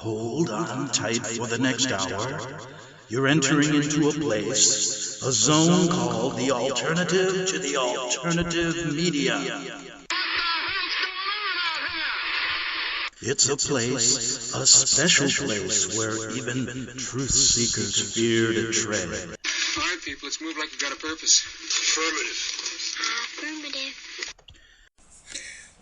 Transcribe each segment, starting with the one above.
Hold on tight for the next hour. You're entering into a place, a zone called the alternative to the alternative media. It's a place, a special place where even truth seekers fear to tread. All right, people, let's move like we've got a purpose. Affirmative.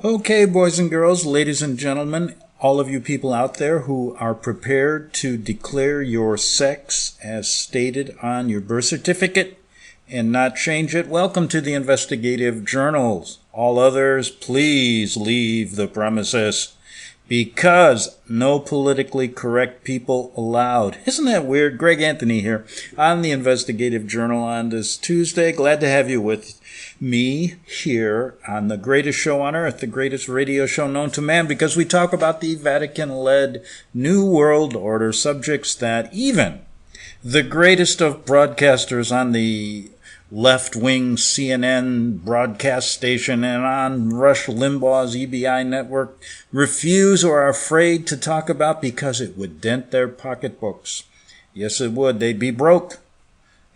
Okay, boys and girls, ladies and gentlemen, all of you people out there who are prepared to declare your sex as stated on your birth certificate and not change it, welcome to the Investigative Journals. All others, please leave the premises, because no politically correct people allowed. Isn't that weird? Greg Anthony here on the Investigative Journal on this Tuesday. Glad to have you with me here on the greatest show on earth, the greatest radio show known to man, because we talk about the Vatican-led New World Order, subjects that even the greatest of broadcasters on the left-wing CNN broadcast station and on Rush Limbaugh's EBI network refuse or are afraid to talk about because it would dent their pocketbooks. Yes, it would. They'd be broke.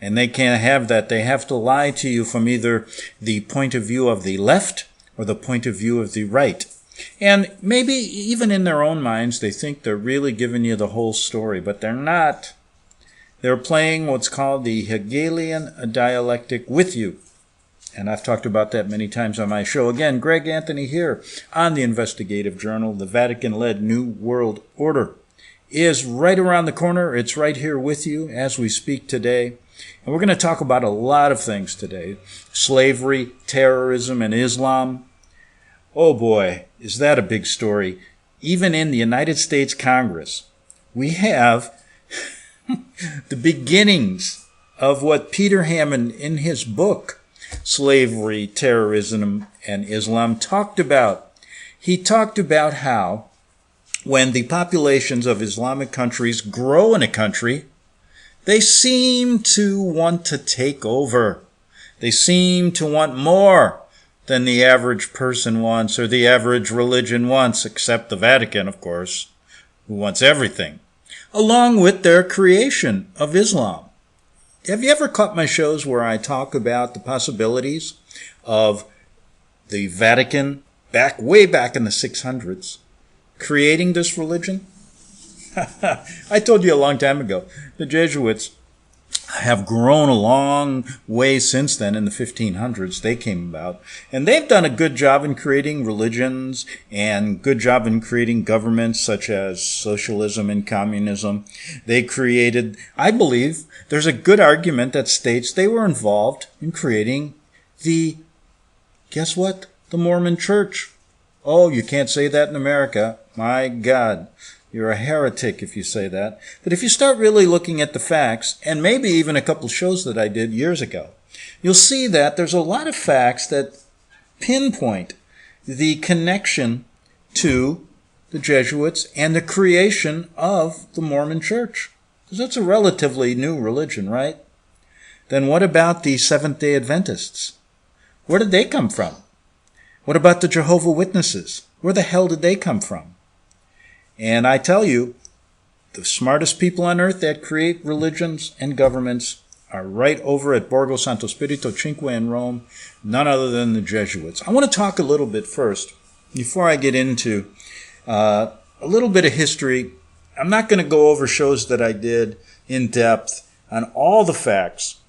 And they can't have that. They have to lie to you from either the point of view of the left or the point of view of the right. And maybe even in their own minds, they think they're really giving you the whole story, but they're not. They're playing what's called the Hegelian dialectic with you. And I've talked about that many times on my show. Again, Greg Anthony here on the Investigative Journal. The Vatican-led New World Order is right around the corner. It's right here with you as we speak today. And we're going to talk about a lot of things today. Slavery, terrorism, and Islam. Oh boy, is that a big story. Even in the United States Congress, we have the beginnings of what Peter Hammond in his book, Slavery, Terrorism, and Islam, talked about. He talked about how when the populations of Islamic countries grow in a country, they seem to want to take over. They seem to want more than the average person wants or the average religion wants, except the Vatican, of course, who wants everything, along with their creation of Islam. Have you ever caught my shows where I talk about the possibilities of the Vatican way back in the 600s creating this religion? I told you a long time ago, the Jesuits have grown a long way since then. In the 1500s, they came about. And they've done a good job in creating religions and good job in creating governments such as socialism and communism. They created, I believe, there's a good argument that states they were involved in creating guess what? The Mormon Church. Oh, you can't say that in America. My God. You're a heretic if you say that. But if you start really looking at the facts, and maybe even a couple shows that I did years ago, you'll see that there's a lot of facts that pinpoint the connection to the Jesuits and the creation of the Mormon Church. Because that's a relatively new religion, right? Then what about the Seventh-day Adventists? Where did they come from? What about the Jehovah's Witnesses? Where the hell did they come from? And I tell you, the smartest people on earth that create religions and governments are right over at Borgo Santo Spirito Cinque in Rome, none other than the Jesuits. I want to talk a little bit first, before I get into a little bit of history. I'm not going to go over shows that I did in depth on all the facts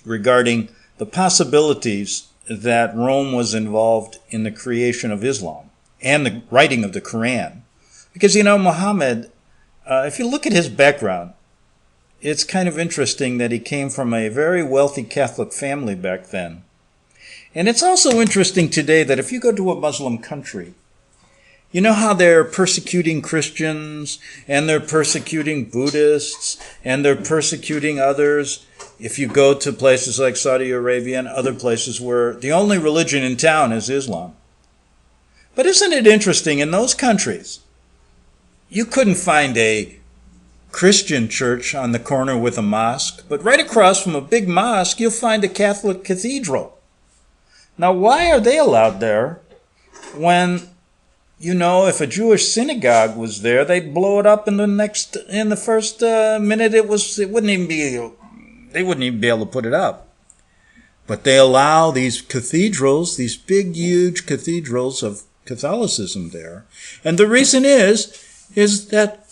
regarding the possibilities that Rome was involved in the creation of Islam and the writing of the Quran. Because, Muhammad, if you look at his background, it's kind of interesting that he came from a very wealthy Catholic family back then. And it's also interesting today that if you go to a Muslim country, you know how they're persecuting Christians, and they're persecuting Buddhists, and they're persecuting others. If you go to places like Saudi Arabia and other places where the only religion in town is Islam. But isn't it interesting, in those countries, you couldn't find a Christian church on the corner with a mosque, but right across from a big mosque, you'll find a Catholic cathedral. Now, why are they allowed there when if a Jewish synagogue was there, they'd blow it up in the first minute they wouldn't even be able to put it up. But they allow these cathedrals, these big, huge cathedrals of Catholicism there. And the reason is that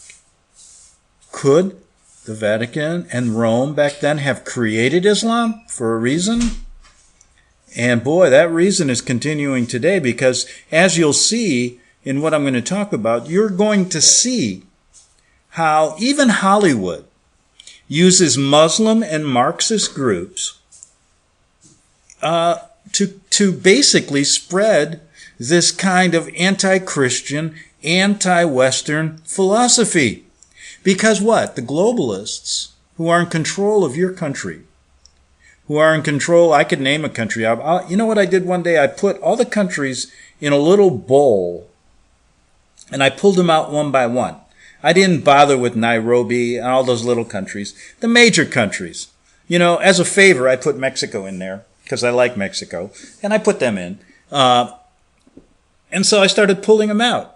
could the Vatican and Rome back then have created Islam for a reason? And boy, that reason is continuing today, because as you'll see in what I'm going to talk about, you're going to see how even Hollywood uses Muslim and Marxist groups to basically spread this kind of anti-Christian, anti-Western philosophy. Because what? The globalists who are in control of your country, who are in control, I could name a country. You know what I did one day? I put all the countries in a little bowl, and I pulled them out one by one. I didn't bother with Nairobi and all those little countries. The major countries. As a favor, I put Mexico in there, because I like Mexico, and I put them in. And so I started pulling them out.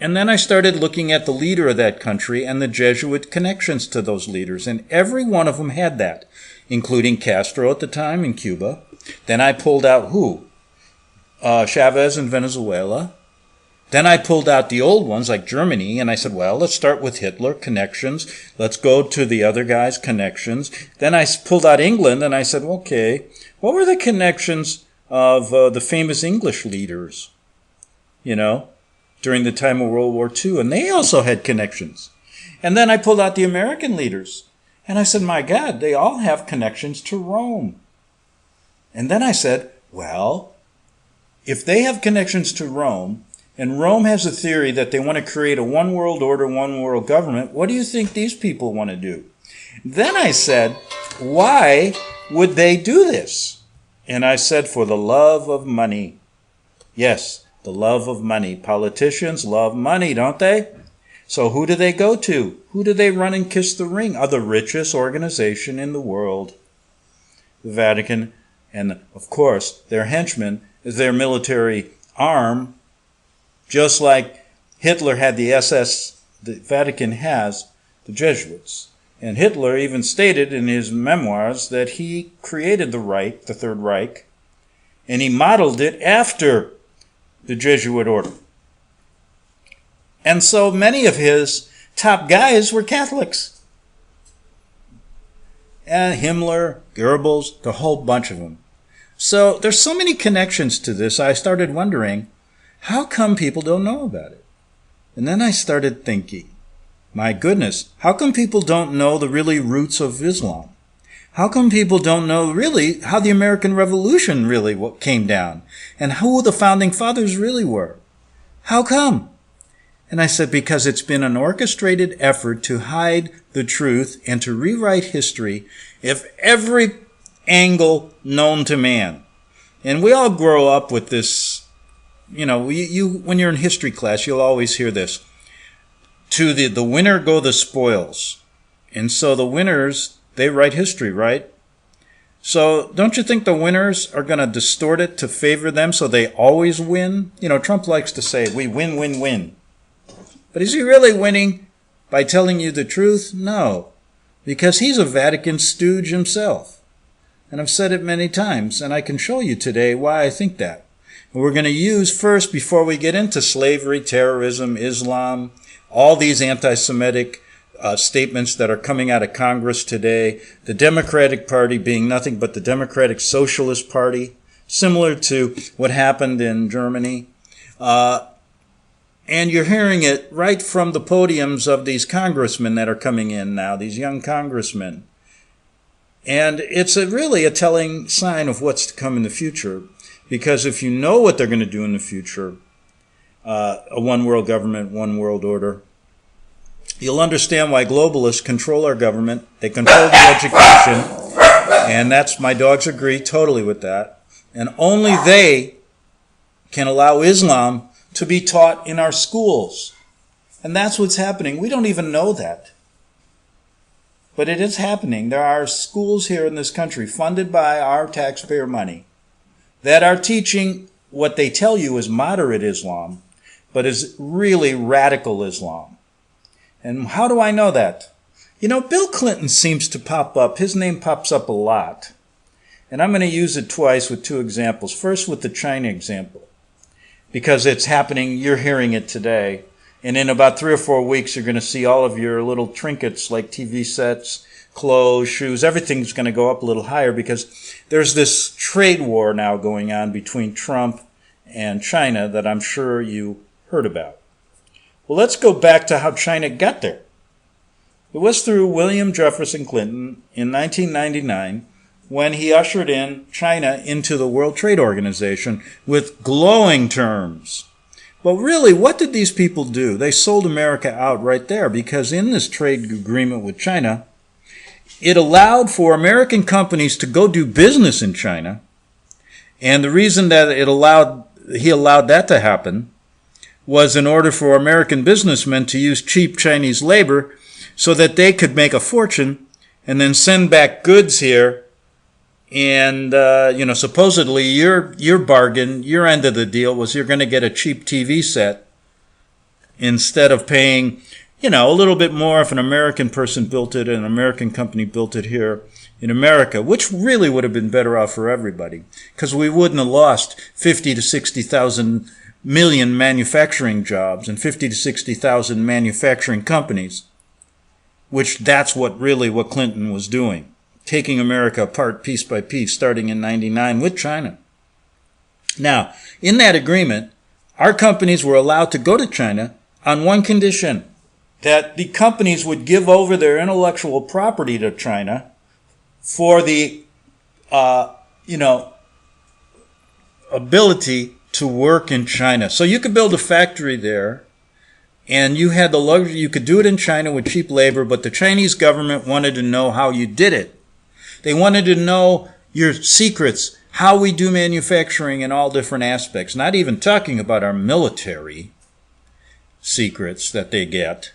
And then I started looking at the leader of that country and the Jesuit connections to those leaders. And every one of them had that, including Castro at the time in Cuba. Then I pulled out who? Chavez in Venezuela. Then I pulled out the old ones like Germany, and I said, well, let's start with Hitler, connections. Let's go to the other guys, connections. Then I pulled out England, and I said, okay, what were the connections of the famous English leaders, during the time of World War II? And they also had connections. And then I pulled out the American leaders, and I said, my God, they all have connections to Rome. And then I said, well, if they have connections to Rome, and Rome has a theory that they want to create a one world order, one world government, what do you think these people want to do? Then I said, why would they do this? And I said, for the love of money. Yes, the love of money. Politicians love money, don't they? So who do they go to? Who do they run and kiss the ring? The richest organization in the world. The Vatican, and of course, their henchmen is their military arm. Just like Hitler had the SS, the Vatican has the Jesuits. And Hitler even stated in his memoirs that he created the Reich, the Third Reich, and he modeled it after the Jesuit order. And so many of his top guys were Catholics. And Himmler, Goebbels, the whole bunch of them. So there's so many connections to this, I started wondering, how come people don't know about it? And then I started thinking, my goodness, how come people don't know the really roots of Islam? How come people don't know really how the American Revolution really came down and who the founding fathers really were? How come? And I said, because it's been an orchestrated effort to hide the truth and to rewrite history of every angle known to man. And we all grow up with this. When you're in history class, you'll always hear this. To the winner go the spoils. And so the winners, they write history, right? So don't you think the winners are going to distort it to favor them so they always win? Trump likes to say, we win, win, win. But is he really winning by telling you the truth? No, because he's a Vatican stooge himself. And I've said it many times, and I can show you today why I think that. And we're going to use first, before we get into slavery, terrorism, Islam, all these anti-Semitic statements that are coming out of Congress today, the Democratic Party being nothing but the Democratic Socialist Party, similar to what happened in Germany. And you're hearing it right from the podiums of these congressmen that are coming in now, these young congressmen. And it's really a telling sign of what's to come in the future. Because if you know what they're going to do in the future, a one world government, one world order, you'll understand why globalists control our government. They control the education. And my dogs agree totally with that. And only they can allow Islam to be taught in our schools. And that's what's happening. We don't even know that. But it is happening. There are schools here in this country funded by our taxpayer money that are teaching what they tell you is moderate Islam, but is really radical Islam. And how do I know that? Bill Clinton seems to pop up. His name pops up a lot. And I'm going to use it twice with two examples. First with the China example, because it's happening, you're hearing it today. And in about 3 or 4 weeks, you're going to see all of your little trinkets like TV sets, clothes, shoes, everything's going to go up a little higher because there's this trade war now going on between Trump and China that I'm sure you heard about. Well, let's go back to how China got there. It was through William Jefferson Clinton in 1999 when he ushered in China into the World Trade Organization with glowing terms. But really, what did these people do? They sold America out right there because in this trade agreement with China, it allowed for American companies to go do business in China. And the reason that he allowed that to happen was in order for American businessmen to use cheap Chinese labor so that they could make a fortune and then send back goods here. And, supposedly your bargain, your end of the deal was you're going to get a cheap TV set instead of paying, a little bit more if an American person built it and an American company built it here in America, which really would have been better off for everybody because we wouldn't have lost 50 to 60,000 million manufacturing jobs and 50 to 60,000 manufacturing companies, which that's what Clinton was doing. Taking America apart piece by piece, starting in 99 with China. Now, in that agreement, our companies were allowed to go to China on one condition, that the companies would give over their intellectual property to China for the, ability to work in China. So you could build a factory there, and you had the luxury, you could do it in China with cheap labor, but the Chinese government wanted to know how you did it. They wanted to know your secrets, how we do manufacturing in all different aspects, not even talking about our military secrets that they get.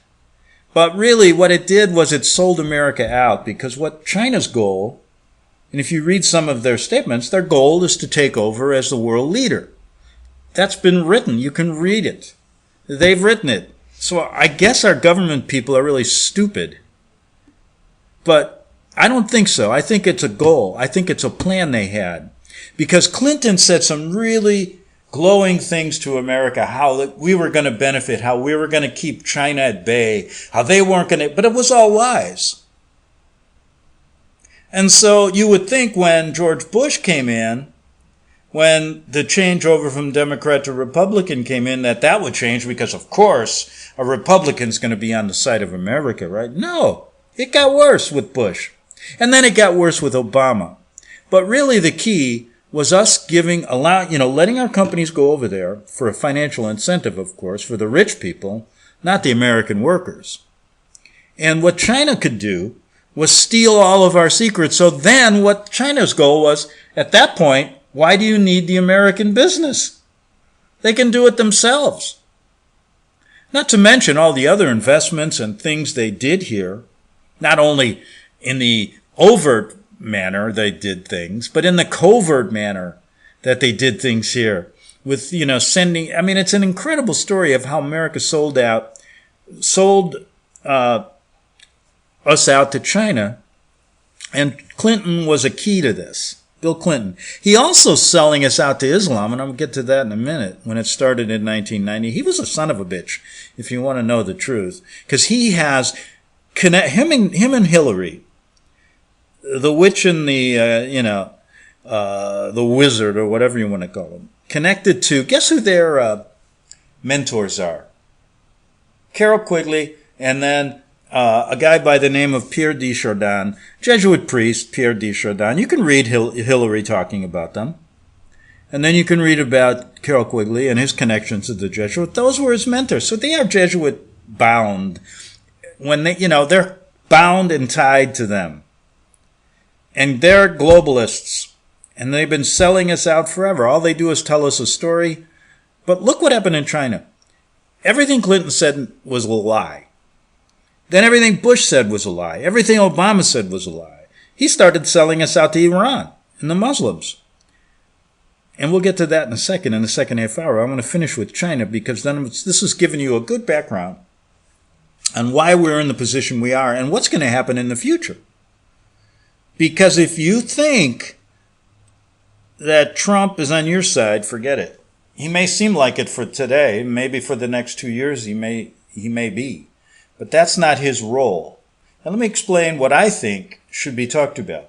But really what it did was it sold America out because what China's goal, and if you read some of their statements, their goal is to take over as the world leader. That's been written. You can read it. They've written it. So I guess our government people are really stupid. But I don't think so. I think it's a goal. I think it's a plan they had. Because Clinton said some really glowing things to America, how we were going to benefit, how we were going to keep China at bay, how they weren't going to, but it was all lies. And so you would think when George Bush came in, when the changeover from Democrat to Republican came in, that would change because, of course, a Republican's going to be on the side of America, right? No, it got worse with Bush. And then it got worse with Obama. But really the key was us letting our companies go over there for a financial incentive, of course, for the rich people, not the American workers. And what China could do was steal all of our secrets. So then what China's goal was, at that point, why do you need the American business? They can do it themselves. Not to mention all the other investments and things they did here, not only in the overt manner they did things, but in the covert manner that they did things here with, sending, it's an incredible story of how America sold us out to China. And Clinton was a key to this. Bill Clinton. He also selling us out to Islam, and I'll get to that in a minute, when it started in 1990. He was a son of a bitch, if you want to know the truth. Because he has, him and Hillary, the witch and the wizard, or whatever you want to call them, connected to, guess who their mentors are? Carol Quigley, and then a guy by the name of Pierre de Chardin, Jesuit priest Pierre de Chardin. You can read Hillary talking about them. And then you can read about Carol Quigley and his connections to the Jesuit. Those were his mentors. So they are Jesuit bound. When they're bound and tied to them. And they're globalists. And they've been selling us out forever. All they do is tell us a story. But look what happened in China. Everything Clinton said was a lie. Then everything Bush said was a lie. Everything Obama said was a lie. He started selling us out to Iran and the Muslims. And we'll get to that in a second half hour. I want to finish with China because then this is giving you a good background on why we're in the position we are and what's going to happen in the future. Because if you think that Trump is on your side, forget it. He may seem like it for today. Maybe for the next 2 years he may be. But that's not his role. Now let me explain what I think should be talked about.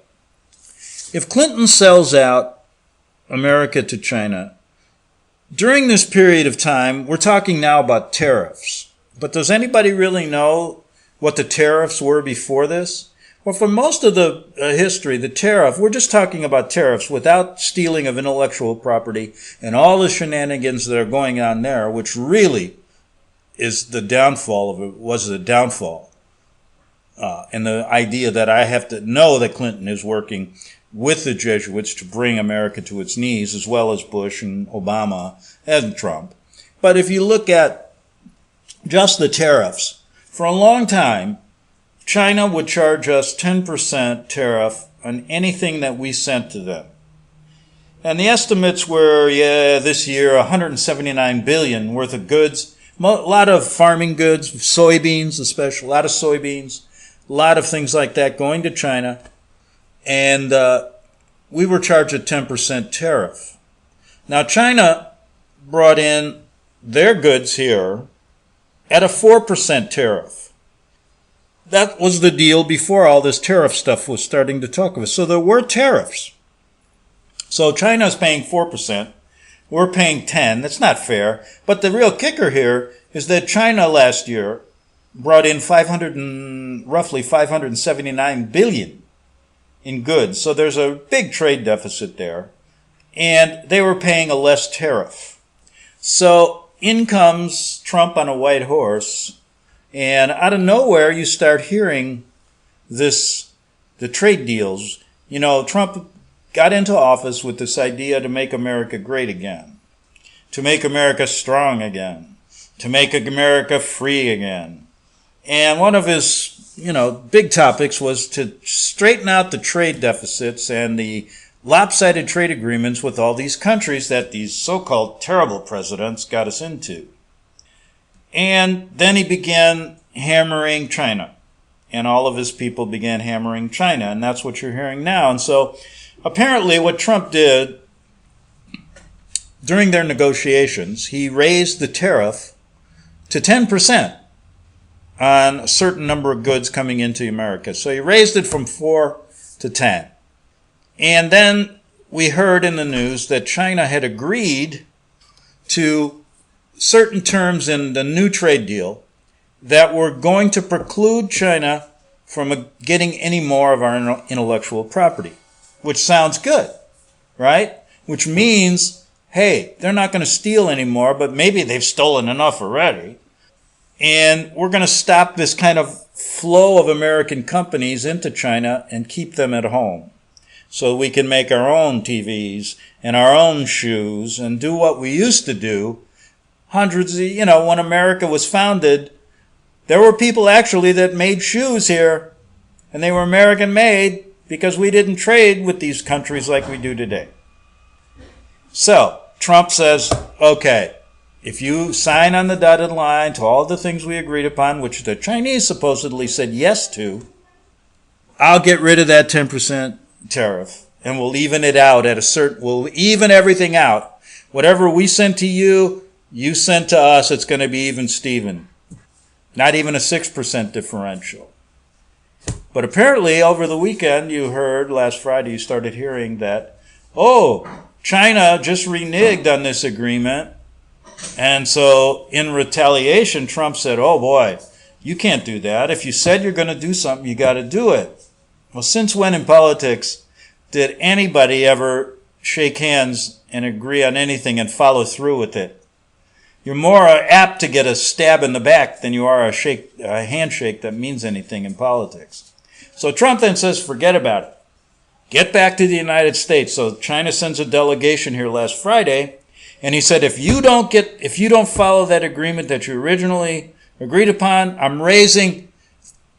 If Clinton sells out America to China, during this period of time, we're talking now about tariffs. But does anybody really know what the tariffs were before this? Well, for most of the history, the tariff, we're just talking about tariffs without stealing of intellectual property and all the shenanigans that are going on there, which really is the downfall of it, was the downfall. And the idea that I have to know that Clinton is working with the Jesuits to bring America to its knees, as well as Bush and Obama and Trump. But if you look at just the tariffs, for a long time, China would charge us 10% tariff on anything that we sent to them. And the estimates were, this year, $179 billion worth of goods. A lot of farming goods, soybeans especially, a lot of soybeans, a lot of things like that going to China. And we were charged a 10% tariff. Now, China brought in their goods here at a 4% tariff. That was the deal before all this tariff stuff was starting to talk of us. So there were tariffs. So China's paying 4%. We're paying 10%. That's not fair. But the real kicker here is that China last year brought in roughly $579 billion in goods. So there's a big trade deficit there. And they were paying a less tariff. So in comes Trump on a white horse. And out of nowhere, you start hearing the trade deals. You know, Trump got into office with this idea to make America great again, to make America strong again, to make America free again. And one of his, big topics was to straighten out the trade deficits and the lopsided trade agreements with all these countries that these so-called terrible presidents got us into. And then he began hammering China. And all of his people began hammering China. And that's what you're hearing now. And so apparently what Trump did during their negotiations, he raised the tariff to 10% on a certain number of goods coming into America. So he raised it from 4 to 10. And then we heard in the news that China had agreed to certain terms in the new trade deal that were going to preclude China from getting any more of our intellectual property, which sounds good, right? Which means, hey, they're not going to steal anymore, but maybe they've stolen enough already. And we're going to stop this kind of flow of American companies into China and keep them at home so we can make our own TVs and our own shoes and do what we used to do. When America was founded, there were people actually that made shoes here, and they were American made because we didn't trade with these countries like we do today. So Trump says, okay, if you sign on the dotted line to all the things we agreed upon, which the Chinese supposedly said yes to, I'll get rid of that 10% tariff, and we'll even it out we'll even everything out. Whatever we sent to you, you sent to us, it's going to be even Steven. Not even a 6% differential. But apparently over the weekend you heard, last Friday you started hearing that, China just reneged on this agreement. And so in retaliation, Trump said, oh boy, you can't do that. If you said you're going to do something, you got to do it. Well, since when in politics did anybody ever shake hands and agree on anything and follow through with it? You're more apt to get a stab in the back than you are a handshake that means anything in politics. So Trump then says, forget about it. Get back to the United States. So China sends a delegation here last Friday, and he said, if you don't follow that agreement that you originally agreed upon, I'm raising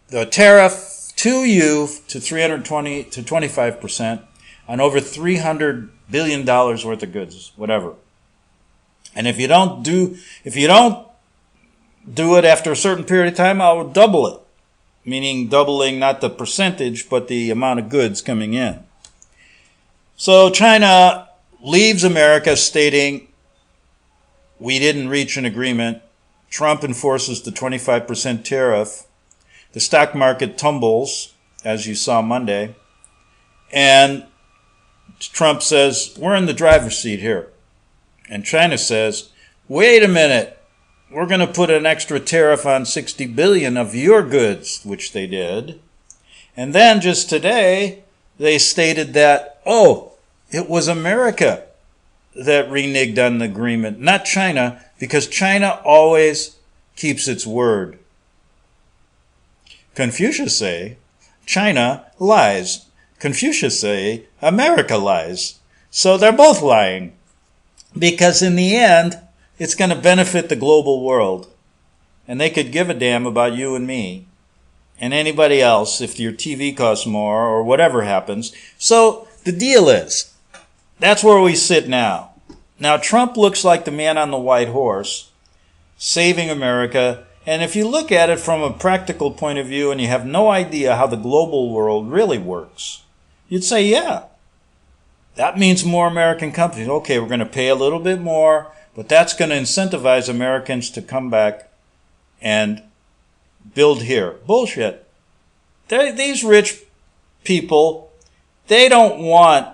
the tariff to you to 320 to 25%. on over $300 billion worth of goods, whatever. And if you don't do it after a certain period of time, I'll double it. Meaning doubling not the percentage, but the amount of goods coming in. So China leaves America stating, we didn't reach an agreement. Trump enforces the 25% tariff. The stock market tumbles, as you saw Monday. And Trump says, we're in the driver's seat here. And China says, wait a minute. We're going to put an extra tariff on 60 billion of your goods, which they did. And then just today, they stated that, it was America that reneged on the agreement, not China, because China always keeps its word. Confucius say, China lies. Confucius say, America lies. So they're both lying. Because in the end, it's going to benefit the global world. And they could give a damn about you and me and anybody else if your TV costs more or whatever happens. So the deal is, that's where we sit now. Now, Trump looks like the man on the white horse, saving America. And if you look at it from a practical point of view and you have no idea how the global world really works, you'd say, yeah, that means more American companies. Okay, we're going to pay a little bit more, but that's going to incentivize Americans to come back and build here. Bullshit. These rich people, they don't want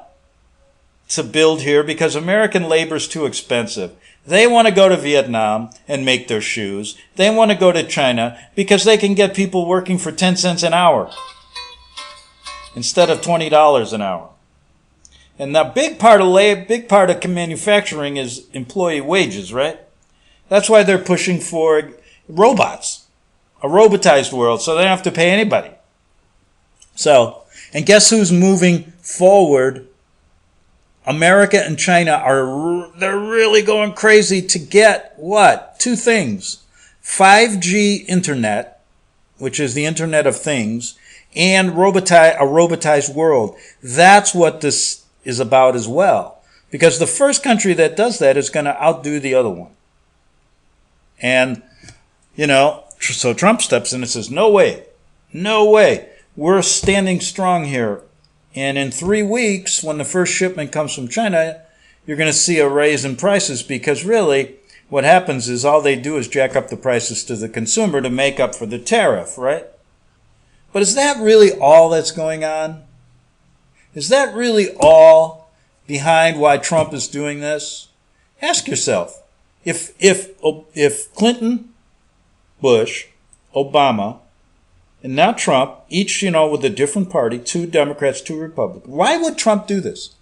to build here because American labor is too expensive. They want to go to Vietnam and make their shoes. They want to go to China because they can get people working for 10 cents an hour instead of $20 an hour. And the big part of manufacturing is employee wages, right? That's why they're pushing for robots, a robotized world, so they don't have to pay anybody. So, and guess who's moving forward? America and China they're really going crazy to get what? Two things. 5G internet, which is the Internet of Things, and a robotized world. That's what this is about as well. Because the first country that does that is going to outdo the other one. And, so Trump steps in and says, no way. We're standing strong here. And in 3 weeks, when the first shipment comes from China, you're going to see a raise in prices because really what happens is all they do is jack up the prices to the consumer to make up for the tariff, right? But is that really all that's going on? Is that really all behind why Trump is doing this? Ask yourself, if Clinton, Bush, Obama, and now Trump, each, with a different party, 2 Democrats, 2 Republicans, why would Trump do this?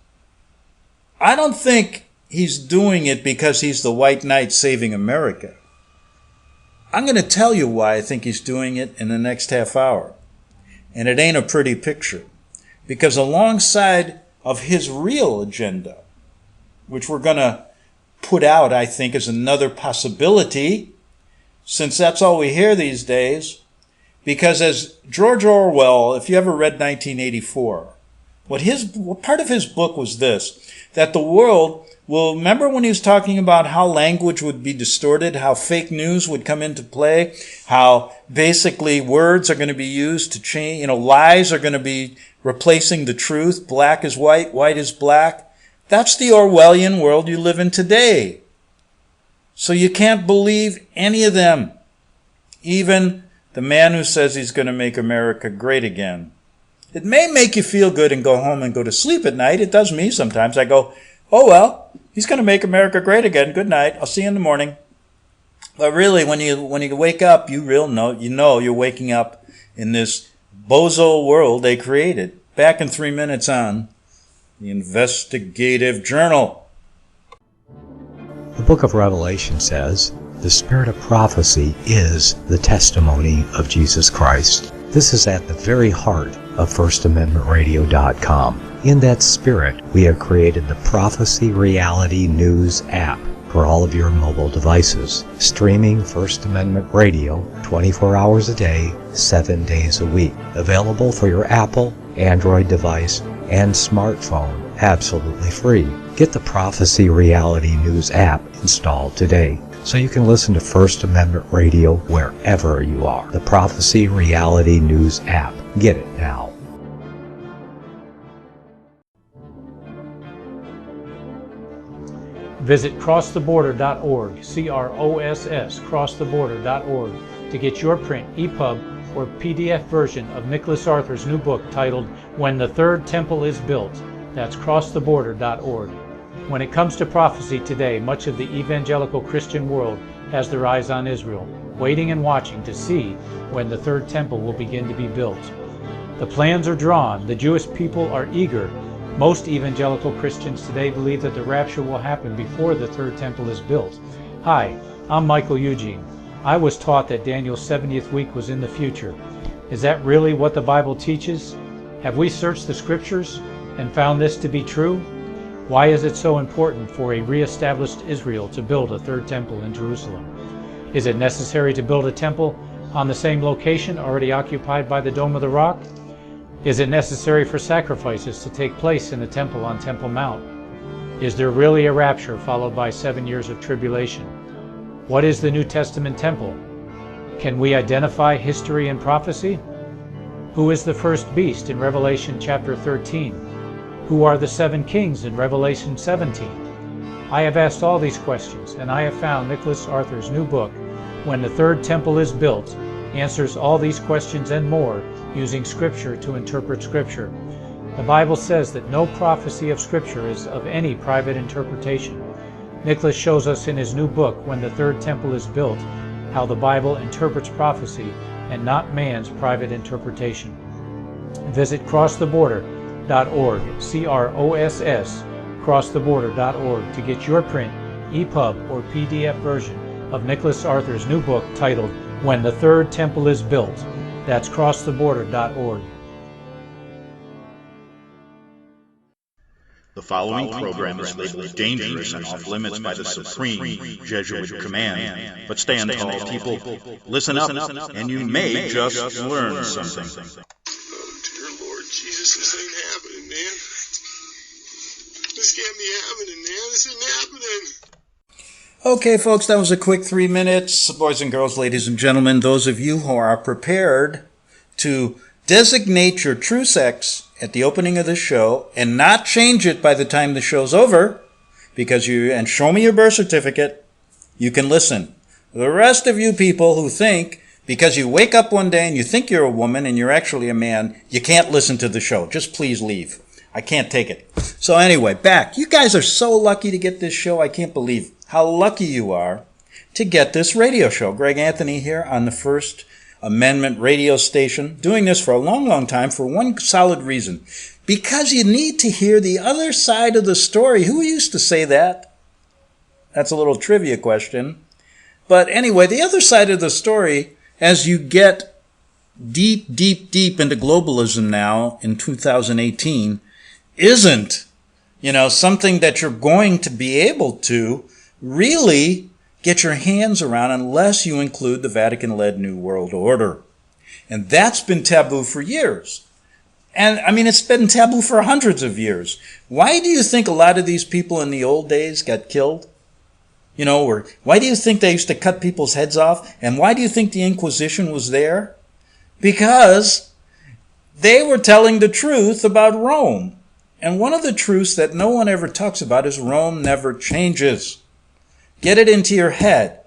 I don't think he's doing it because he's the white knight saving America. I'm going to tell you why I think he's doing it in the next half hour. And it ain't a pretty picture. Because alongside of his real agenda, which we're going to put out, I think, as another possibility, since that's all we hear these days, because as George Orwell, if you ever read 1984, what part of his book was this, that the world will, remember when he was talking about how language would be distorted, how fake news would come into play, how basically words are going to be used to change, lies are going to be replacing the truth, black is white, white is black. That's the Orwellian world you live in today. So you can't believe any of them. Even the man who says he's going to make America great again. It may make you feel good and go home and go to sleep at night. It does me sometimes. I go, oh well, he's going to make America great again. Good night. I'll see you in the morning. But really, when you wake up, you know you're waking up in this bozo world they created. Back in 3 minutes on the Investigative Journal. The book of Revelation says, the spirit of prophecy is the testimony of Jesus Christ. This is at the very heart of FirstAmendmentRadio.com. In that spirit, we have created the Prophecy Reality News app. for all of your mobile devices. Streaming First Amendment Radio 24 hours a day, 7 days a week. Available for your Apple, Android device, and smartphone absolutely free. Get the Prophecy Reality News app installed today so you can listen to First Amendment Radio wherever you are. The Prophecy Reality News app. Get it now. Visit crosstheborder.org, CROSS, crosstheborder.org, to get your print, EPUB, or PDF version of Nicholas Arthur's new book titled When the Third Temple is Built. That's crosstheborder.org. When it comes to prophecy today, much of the evangelical Christian world has their eyes on Israel, waiting and watching to see when the third temple will begin to be built. The plans are drawn. The Jewish people are eager. Most evangelical Christians today believe that the rapture will happen before the third temple is built. Hi, I'm Michael Eugene. I was taught that Daniel's 70th week was in the future. Is that really what the Bible teaches? Have we searched the scriptures and found this to be true? Why is it so important for a re-established Israel to build a third temple in Jerusalem? Is it necessary to build a temple on the same location already occupied by the Dome of the Rock? Is it necessary for sacrifices to take place in the temple on Temple Mount? Is there really a rapture followed by 7 years of tribulation? What is the New Testament temple? Can we identify history and prophecy? Who is the first beast in Revelation chapter 13? Who are the 7 kings in Revelation 17? I have asked all these questions, and I have found Nicholas Arthur's new book, When the Third Temple is Built, answers all these questions and more using Scripture to interpret Scripture. The Bible says that no prophecy of Scripture is of any private interpretation. Nicholas shows us in his new book, When the Third Temple is Built, how the Bible interprets prophecy and not man's private interpretation. Visit crosstheborder.org, CROSS, crosstheborder.org, to get your print, EPUB, or PDF version of Nicholas Arthur's new book titled When the Third Temple is Built. That's crosstheborder.org. The following program is labeled dangerous and off limits by the supreme Jesuit command. But stand tall, people. Listen up, and you may just learn something. Oh, dear Lord Jesus, this ain't happening, man. This can't be happening, man. This isn't happening. Okay, folks, that was a quick 3 minutes. Boys and girls, ladies and gentlemen, those of you who are prepared to designate your true sex at the opening of the show and not change it by the time the show's over, and show me your birth certificate, you can listen. The rest of you people who think because you wake up one day and you think you're a woman and you're actually a man, you can't listen to the show. Just please leave. I can't take it. So anyway, back. You guys are so lucky to get this show. I can't believe how lucky you are to get this radio show. Greg Anthony here on the First Amendment radio station, doing this for a long, long time for one solid reason. Because you need to hear the other side of the story. Who used to say that? That's a little trivia question. But anyway, the other side of the story, as you get deep, deep, deep into globalism now in 2018, isn't, something that you're going to be able to really get your hands around unless you include the Vatican-led New World Order. And that's been taboo for years. And, it's been taboo for hundreds of years. Why do you think a lot of these people in the old days got killed? Or why do you think they used to cut people's heads off? And why do you think the Inquisition was there? Because they were telling the truth about Rome. And one of the truths that no one ever talks about is Rome never changes. Get it into your head.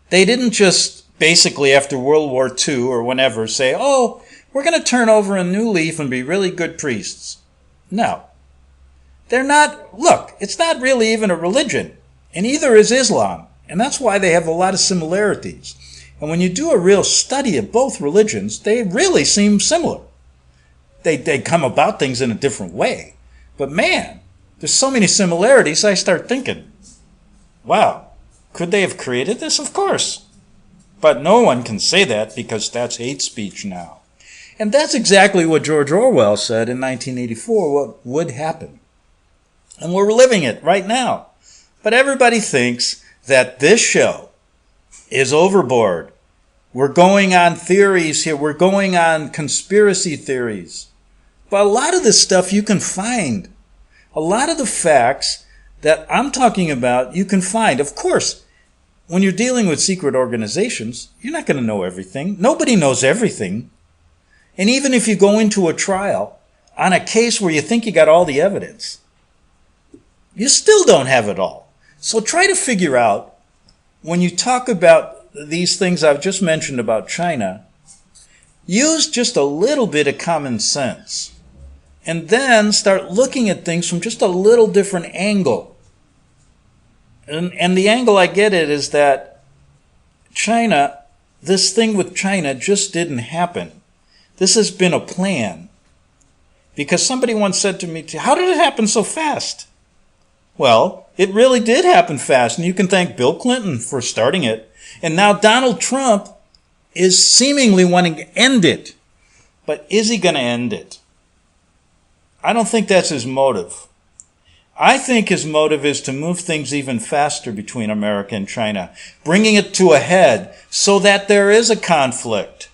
They didn't just basically after World War II or whenever say, we're going to turn over a new leaf and be really good priests. No. They're not. Look, it's not really even a religion. And neither is Islam. And that's why they have a lot of similarities. And when you do a real study of both religions, they really seem similar. They come about things in a different way. But man, there's so many similarities, I start thinking, wow, could they have created this? Of course. But no one can say that because that's hate speech now. And that's exactly what George Orwell said in 1984, what would happen. And we're living it right now. But everybody thinks that this show is overboard. We're going on theories here. We're going on conspiracy theories. But a lot of this stuff you can find. A lot of the facts that I'm talking about, you can find. Of course, when you're dealing with secret organizations, you're not going to know everything. Nobody knows everything. And even if you go into a trial on a case where you think you got all the evidence, you still don't have it all. So try to figure out, when you talk about these things I've just mentioned about China, use just a little bit of common sense. And then start looking at things from just a little different angle. And the angle I get it is that China, this thing with China just didn't happen. This has been a plan. Because somebody once said to me, how did it happen so fast? Well, it really did happen fast, and you can thank Bill Clinton for starting it. And now Donald Trump is seemingly wanting to end it. But is he going to end it? I don't think that's his motive. I think his motive is to move things even faster between America and China, bringing it to a head so that there is a conflict.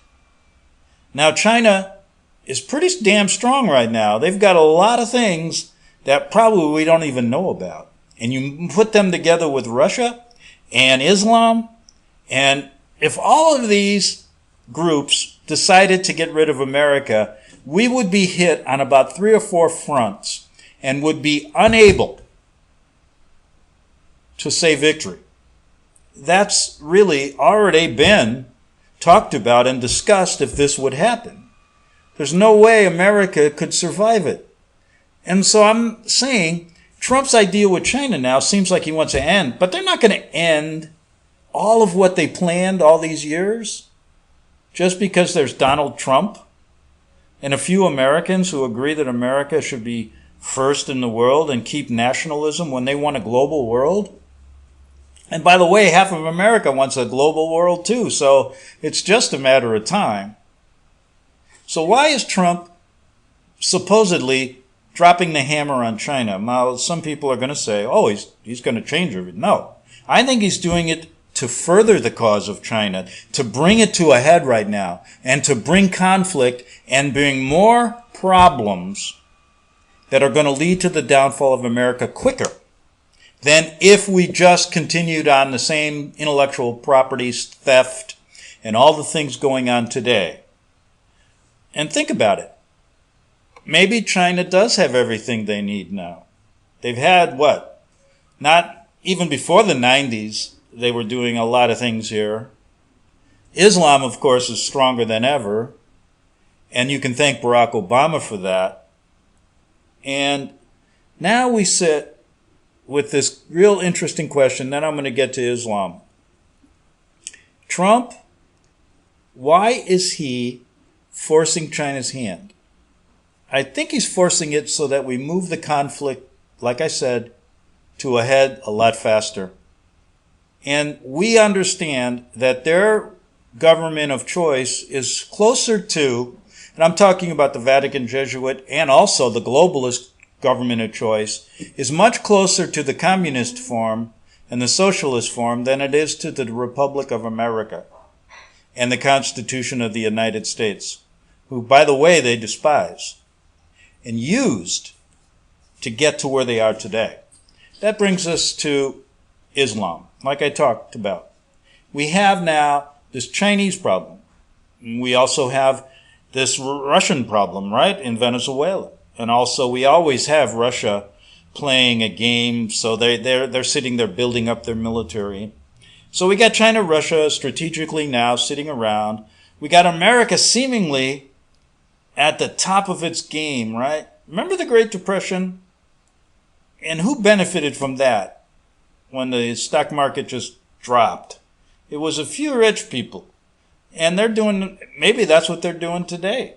Now, China is pretty damn strong right now. They've got a lot of things that probably we don't even know about. And you put them together with Russia and Islam, and if all of these groups decided to get rid of America, we would be hit on about 3 or 4 fronts and would be unable to say victory. That's really already been talked about and discussed if this would happen. There's no way America could survive it. And so I'm saying Trump's idea with China now seems like he wants to end, but they're not going to end all of what they planned all these years just because there's Donald Trump and a few Americans who agree that America should be first in the world and keep nationalism when they want a global world. And by the way, half of America wants a global world too, so it's just a matter of time. So why is Trump supposedly dropping the hammer on China? Now, some people are going to say, oh, he's going to change everything. No, I think he's doing it to further the cause of China, to bring it to a head right now, and to bring conflict and bring more problems that are going to lead to the downfall of America quicker than if we just continued on the same intellectual property theft and all the things going on today. And think about it. Maybe China does have everything they need now. They've had what? Not even before the 90s, they were doing a lot of things here. Islam, of course, is stronger than ever. And you can thank Barack Obama for that. And now we sit with this real interesting question. Then I'm going to get to Islam. Trump, why is he forcing China's hand? I think he's forcing it so that we move the conflict, like I said, to a head a lot faster. And we understand that their government of choice is closer to, and I'm talking about the Vatican Jesuit and also the globalist government of choice, is much closer to the communist form and the socialist form than it is to the Republic of America and the Constitution of the United States, who, by the way, they despise and used to get to where they are today. That brings us to Islam, like I talked about. We have now this Chinese problem. We also have this Russian problem, right, in Venezuela. And also we always have Russia playing a game, so they're sitting there building up their military. So we got China, Russia strategically now sitting around. We got America seemingly at the top of its game, right? Remember the Great Depression? And who benefited from that when the stock market just dropped? It was a few rich people. And maybe that's what they're doing today.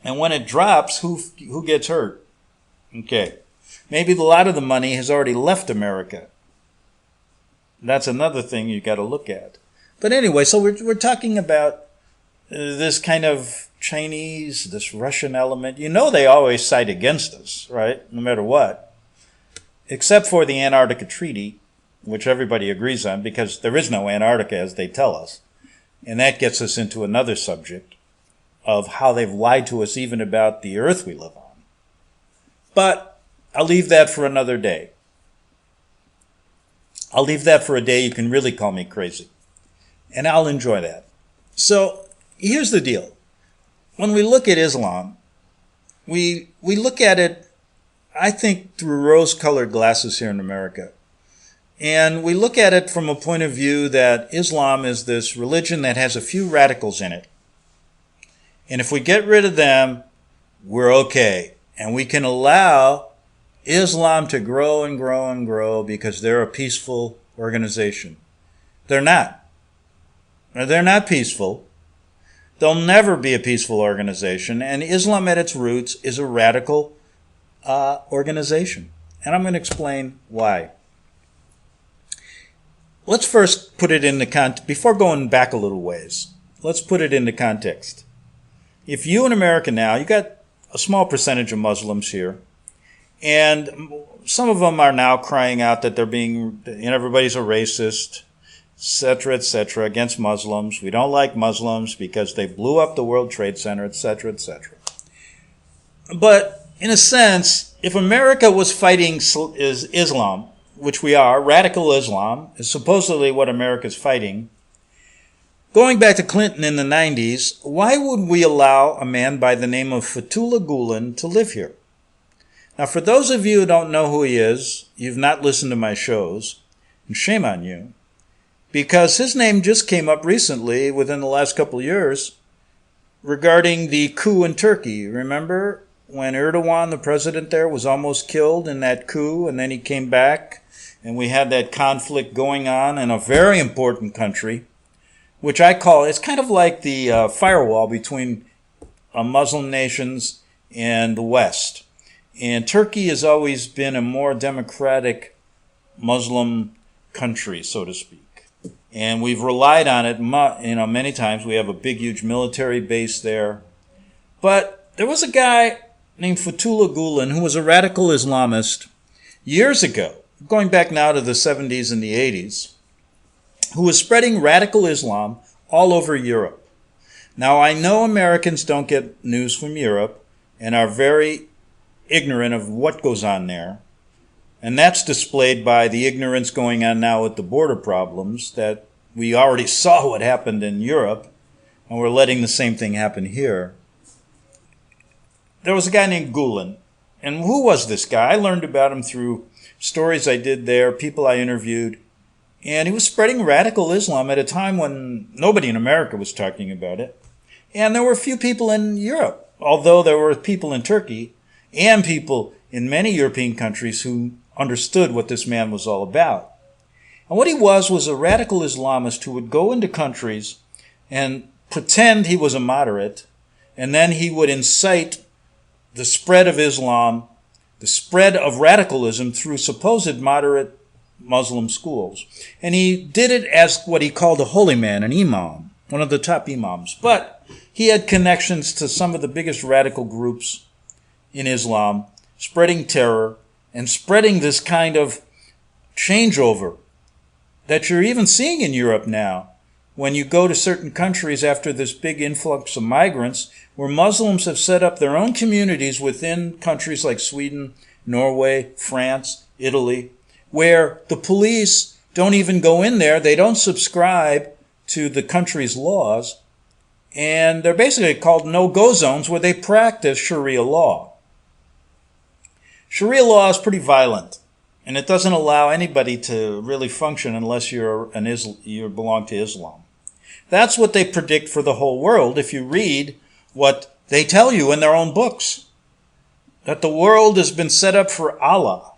And when it drops, who gets hurt? Okay. Maybe a lot of the money has already left America. That's another thing you got to look at. But anyway, so we're talking about this kind of Chinese, this Russian element. You know they always side against us, right? No matter what. Except for the Antarctica Treaty. which everybody agrees on because there is no Antarctica as they tell us. And that gets us into another subject of how they've lied to us even about the earth we live on. But I'll leave that for another day. I'll leave that for a day you can really call me crazy. And I'll enjoy that. So here's the deal. When we look at Islam, we look at it, I think, through rose-colored glasses here in America. And we look at it from a point of view that Islam is this religion that has a few radicals in it. And if we get rid of them, we're okay. And we can allow Islam to grow and grow and grow because they're a peaceful organization. They're not. They're not peaceful. They'll never be a peaceful organization. And Islam at its roots is a radical organization. And I'm going to explain why. Let's first put it into context. Before going back a little ways, let's put it into context. If you in America now, you got a small percentage of Muslims here, and some of them are now crying out that they're being, everybody's a racist, etc., against Muslims. We don't like Muslims because they blew up the World Trade Center, etc. But in a sense, if America was fighting Islam, which we are, radical Islam is supposedly what America's fighting. Going back to Clinton in the 90s, why would we allow a man by the name of Fethullah Gulen to live here? Now, for those of you who don't know who he is, you've not listened to my shows, and shame on you, because his name just came up recently, within the last couple of years, regarding the coup in Turkey. Remember when Erdogan, the president there, was almost killed in that coup, and then he came back, and we had that conflict going on in a very important country, which I call, it's kind of like the firewall between Muslim nations and the West. And Turkey has always been a more democratic Muslim country, so to speak. And we've relied on it, many times. We have a big, huge military base there. But there was a guy named Fethullah Gulen who was a radical Islamist years ago, going back now to the 70s and the 80s, who was spreading radical Islam all over Europe. Now, I know Americans don't get news from Europe and are very ignorant of what goes on there. And that's displayed by the ignorance going on now with the border problems, that we already saw what happened in Europe, and we're letting the same thing happen here. There was a guy named Gulen. And who was this guy? I learned about him through stories I did there, people I interviewed. And he was spreading radical Islam at a time when nobody in America was talking about it. And there were a few people in Europe, although there were people in Turkey and people in many European countries who understood what this man was all about. And what he was a radical Islamist who would go into countries and pretend he was a moderate, and then he would incite the spread of Islam, the spread of radicalism through supposed moderate Muslim schools. And he did it as what he called a holy man, an imam, one of the top imams. But he had connections to some of the biggest radical groups in Islam, spreading terror and spreading this kind of changeover that you're even seeing in Europe now. When you go to certain countries after this big influx of migrants, where Muslims have set up their own communities within countries like Sweden, Norway, France, Italy, where the police don't even go in there, they don't subscribe to the country's laws, and they're basically called no-go zones where they practice Sharia law. Sharia law is pretty violent, and it doesn't allow anybody to really function unless you belong to Islam. That's what they predict for the whole world if you read what they tell you in their own books, that the world has been set up for Allah,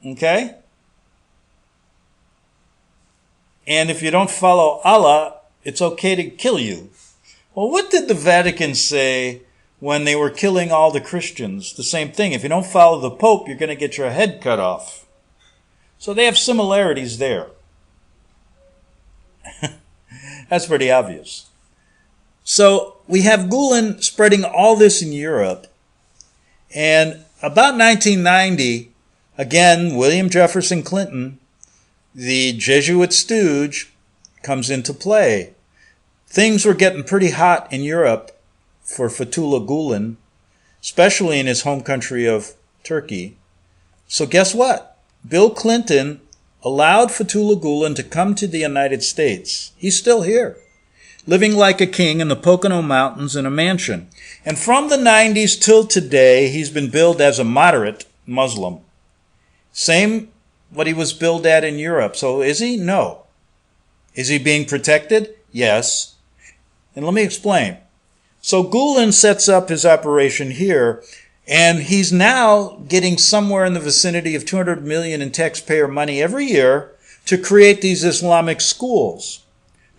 okay? And if you don't follow Allah, it's okay to kill you. Well, what did the Vatican say when they were killing all the Christians? The same thing. If you don't follow the Pope, you're going to get your head cut off. So they have similarities there. That's pretty obvious. So we have Gulen spreading all this in Europe. And about 1990, again, William Jefferson Clinton the Jesuit stooge comes into play. Things were getting pretty hot in Europe for Fethullah Gulen, especially in his home country of Turkey. So guess what? Bill Clinton allowed Fethullah Gulen to come to the United States. He's still here, living like a king in the Pocono Mountains in a mansion. And from the 90s till today, he's been billed as a moderate Muslim. Same what he was billed at in Europe. So is he? No. Is he being protected? Yes. And let me explain. So Gulen sets up his operation here, and he's now getting somewhere in the vicinity of $200 million in taxpayer money every year to create these Islamic schools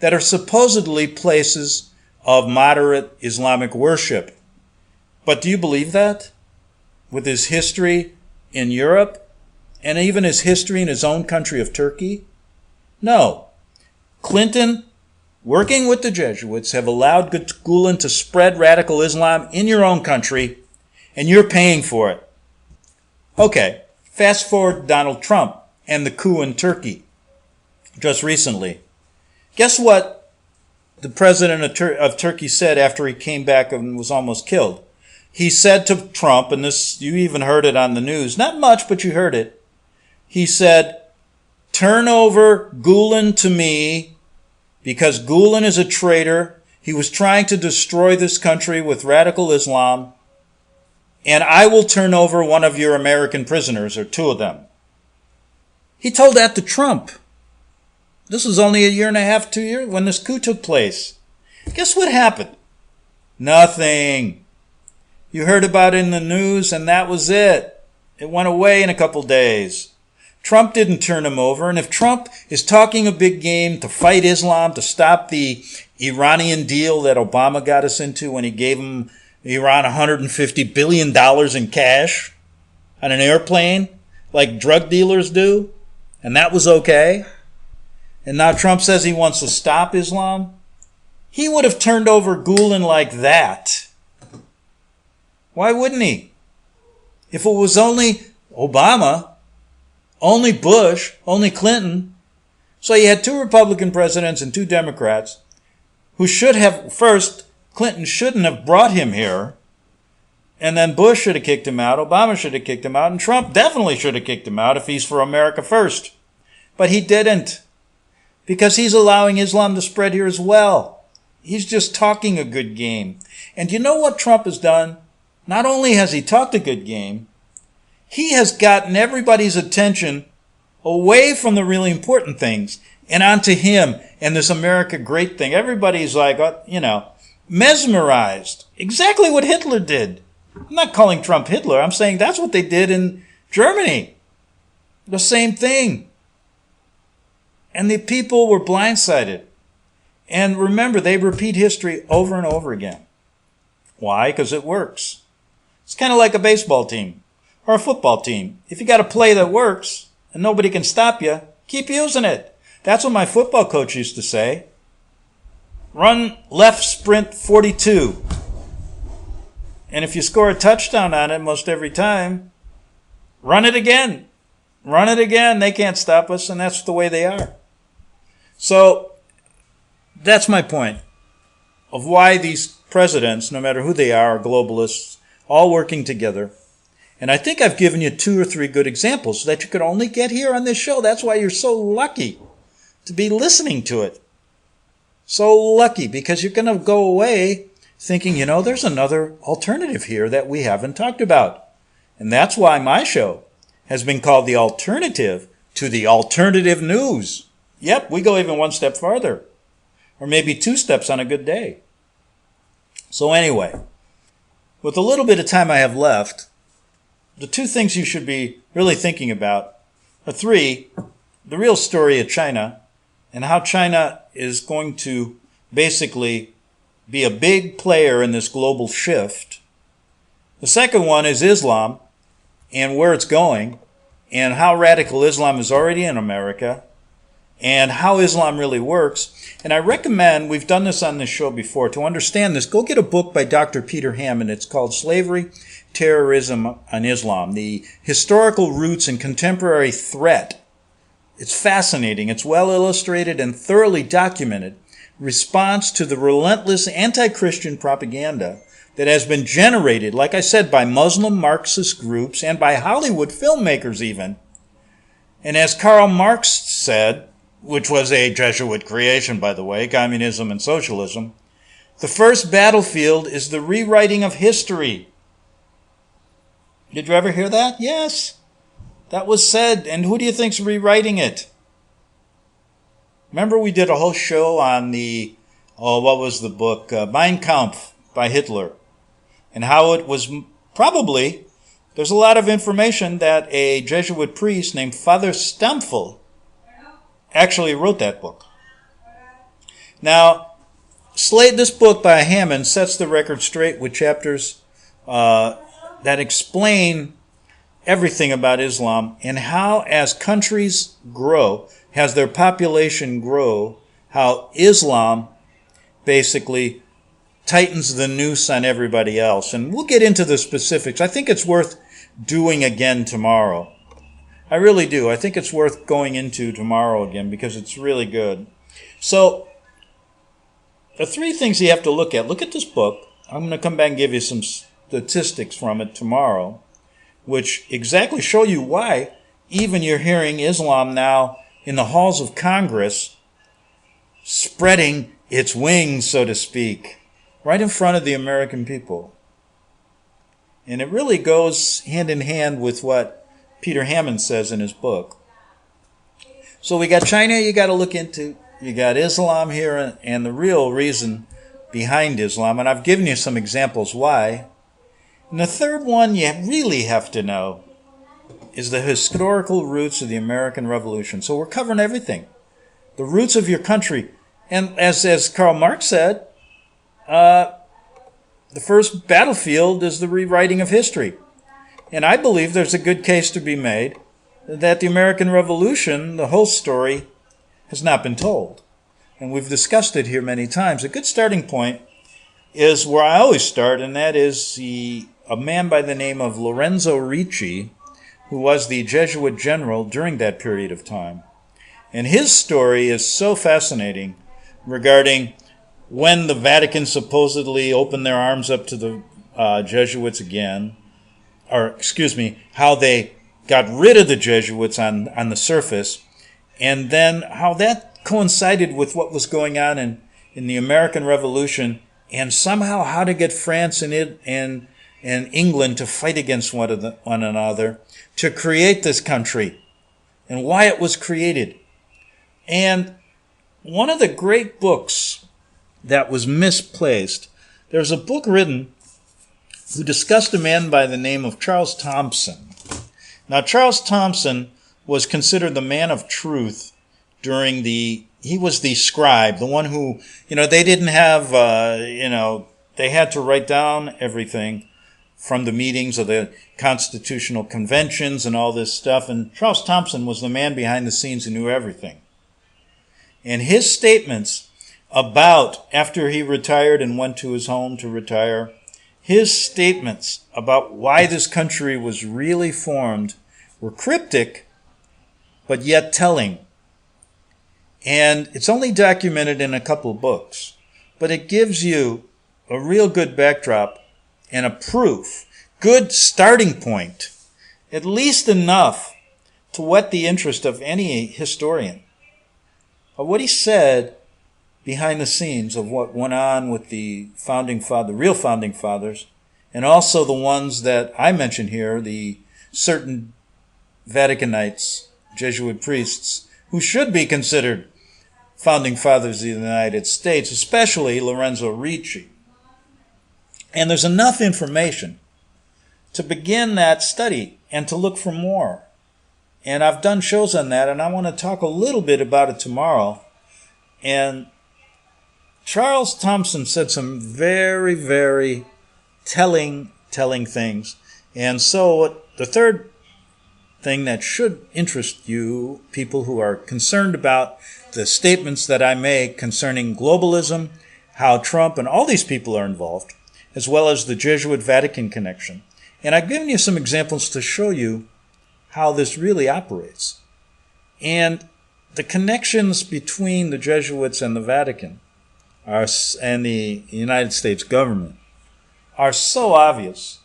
that are supposedly places of moderate Islamic worship. But do you believe that? With his history in Europe and even his history in his own country of Turkey? No. Clinton, working with the Jesuits, have allowed Gulen to spread radical Islam in your own country, and you're paying for it. Okay, fast forward to Donald Trump and the coup in Turkey just recently. Guess what the president of Turkey said after he came back and was almost killed? He said to Trump, and this you even heard it on the news, not much, but you heard it. He said, "Turn over Gulen to me, because Gulen is a traitor. He was trying to destroy this country with radical Islam, and I will turn over one of your American prisoners, or two of them." He told that to Trump. This was only a year and a half, 2 years, when this coup took place. Guess what happened? Nothing. You heard about it in the news, and that was it. It went away in a couple days. Trump didn't turn him over, and if Trump is talking a big game to fight Islam, to stop the Iranian deal that Obama got us into when he gave Iran $150 billion in cash on an airplane, like drug dealers do, and that was okay, and now Trump says he wants to stop Islam, he would have turned over Gulen like that. Why wouldn't he? If it was only Obama, only Bush, only Clinton. So you had two Republican presidents and two Democrats who should have, first, Clinton shouldn't have brought him here, and then Bush should have kicked him out, Obama should have kicked him out, and Trump definitely should have kicked him out if he's for America first. But he didn't, because he's allowing Islam to spread here as well. He's just talking a good game. And you know what Trump has done? Not only has he talked a good game, he has gotten everybody's attention away from the really important things and onto him and this America great thing. Everybody's like, mesmerized. Exactly what Hitler did. I'm not calling Trump Hitler. I'm saying that's what they did in Germany. The same thing. And the people were blindsided. And remember, they repeat history over and over again. Why? Because it works. It's kind of like a baseball team or a football team. If you got a play that works and nobody can stop you, keep using it. That's what my football coach used to say. Run left sprint 42. And if you score a touchdown on it most every time, run it again. Run it again. They can't stop us, and that's the way they are. So that's my point of why these presidents, no matter who they are globalists, all working together. And I think I've given you 2 or 3 good examples so that you could only get here on this show. That's why you're so lucky to be listening to it. So lucky, because you're going to go away thinking, there's another alternative here that we haven't talked about. And that's why my show has been called The Alternative to the Alternative News. Yep, we go even one step farther, or maybe 2 steps on a good day. So anyway, with a little bit of time I have left, the 2 things you should be really thinking about are 3, the real story of China and how China is going to basically be a big player in this global shift. The second one is Islam and where it's going, and how radical Islam is already in America, and how Islam really works. And I recommend, we've done this on this show before, to understand this, go get a book by Dr. Peter Hammond. It's called Slavery, Terrorism, and Islam, the historical roots and contemporary threat It's fascinating. It's well illustrated and thoroughly documented response to the relentless anti-Christian propaganda that has been generated, like I said, by Muslim Marxist groups and by Hollywood filmmakers even. And as Karl Marx said, which was a Jesuit creation, by the way, communism and socialism, the first battlefield is the rewriting of history. Did you ever hear that? Yes. That was said. And who do you think's rewriting it? Remember we did a whole show on what was the book? Mein Kampf by Hitler. And how it was probably, there's a lot of information that a Jesuit priest named Father Stampfel actually wrote that book. Now, this book by Hammond sets the record straight with chapters that explain everything about Islam and how, as countries grow, as their population grow, how Islam basically tightens the noose on everybody else. And we'll get into the specifics. I think it's worth doing again tomorrow. I really do. I think it's worth going into tomorrow again because it's really good. So, the three things you have to look at. Look at this book. I'm going to come back and give you some statistics from it tomorrow, which exactly show you why even you're hearing Islam now in the halls of Congress spreading its wings, so to speak, right in front of the American people. And it really goes hand in hand with what Peter Hammond says in his book. So we got China you got to look into. You got Islam here and the real reason behind Islam. And I've given you some examples why. And the third one you really have to know is the historical roots of the American Revolution. So we're covering everything. The roots of your country. And as Karl Marx said, the first battlefield is the rewriting of history. And I believe there's a good case to be made that the American Revolution, the whole story, has not been told. And we've discussed it here many times. A good starting point is where I always start, and that is a man by the name of Lorenzo Ricci, who was the Jesuit general during that period of time. And his story is so fascinating regarding when the Vatican supposedly opened their arms up to the Jesuits again, how they got rid of the Jesuits on the surface, and then how that coincided with what was going on in the American Revolution, and somehow how to get France and England to fight against one another to create this country, and why it was created. And one of the great books that was misplaced, there's a book written who discussed a man by the name of Charles Thomson. Now, Charles Thomson was considered the man of truth he was the scribe, the one who, they didn't have, they had to write down everything from the meetings of the constitutional conventions and all this stuff. And Charles Thomson was the man behind the scenes who knew everything. And his statements about, after he retired and went to his home to retire, his statements about why this country was really formed were cryptic, but yet telling. And it's only documented in a couple of books, but it gives you a real good backdrop and a proof, good starting point, at least enough to whet the interest of any historian. Of what he said behind the scenes of what went on with the real founding fathers, and also the ones that I mentioned here, the certain Vaticanites, Jesuit priests, who should be considered founding fathers of the United States, especially Lorenzo Ricci. And there's enough information to begin that study and to look for more. And I've done shows on that, and I want to talk a little bit about it tomorrow. And Charles Thomson said some very, very telling things. And so the third thing that should interest you, people who are concerned about the statements that I make concerning globalism, how Trump and all these people are involved, as well as the Jesuit-Vatican connection. And I've given you some examples to show you how this really operates. And the connections between the Jesuits and the Vatican and the United States government are so obvious.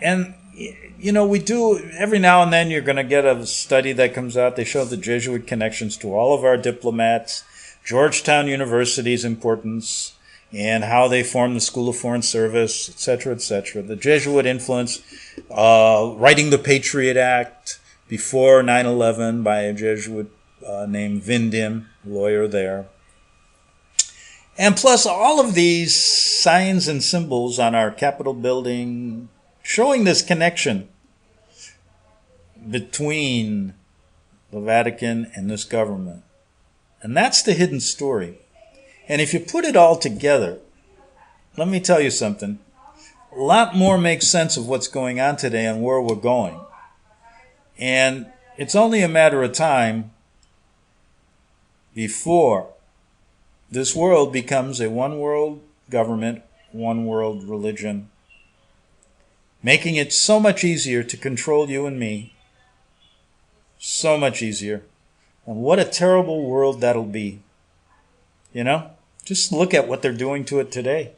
And, we do, every now and then you're going to get a study that comes out. They show the Jesuit connections to all of our diplomats, Georgetown University's importance, and how they formed the School of Foreign Service, etc., etc. The Jesuit influence, writing the Patriot Act before 9/11 by a Jesuit named Vindim, lawyer there. And plus all of these signs and symbols on our Capitol building showing this connection between the Vatican and this government. And that's the hidden story. And if you put it all together, let me tell you something. A lot more makes sense of what's going on today and where we're going. And it's only a matter of time before this world becomes a one-world government, one-world religion, making it so much easier to control you and me. So much easier. And what a terrible world that'll be. Just look at what they're doing to it today.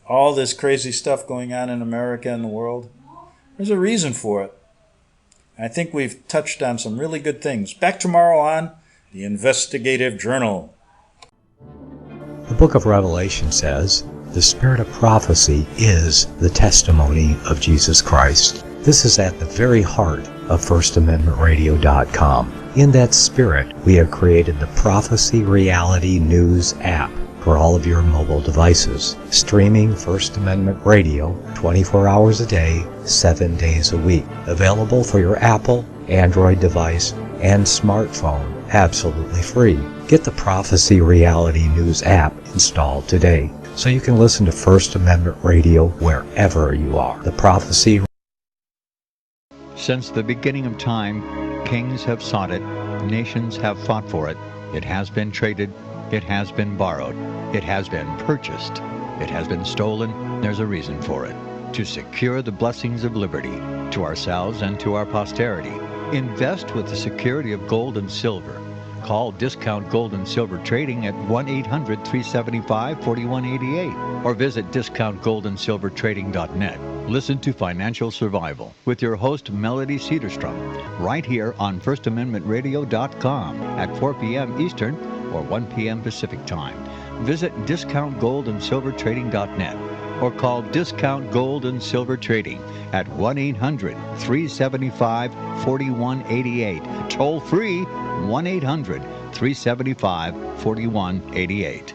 All this crazy stuff going on in America and the world. There's a reason for it. I think we've touched on some really good things. Back tomorrow on the Investigative Journal. The book of Revelation says, the spirit of prophecy is the testimony of Jesus Christ. This is at the very heart of FirstAmendmentRadio.com. In that spirit, we have created the Prophecy Reality News app for all of your mobile devices, streaming First Amendment Radio 24 hours a day, 7 days a week. Available for your Apple, Android device, and smartphone, absolutely free. Get the Prophecy Reality News app installed today so you can listen to First Amendment Radio wherever you are. The Prophecy. Since the beginning of time, kings have sought it, nations have fought for it. It has been traded, it has been borrowed, it has been purchased, it has been stolen. There's a reason for it. To secure the blessings of liberty to ourselves and to our posterity. Invest with the security of gold and silver. Call Discount Gold and Silver Trading at 1-800-375-4188 or visit discountgoldandsilvertrading.net. Listen to Financial Survival with your host Melody Cedarstrom right here on FirstAmendmentRadio.com at 4 p.m. Eastern or 1 p.m. Pacific Time. Visit discountgoldandsilvertrading.net or call Discount Gold and Silver Trading at 1-800-375-4188. Toll free 1-800-375-4188.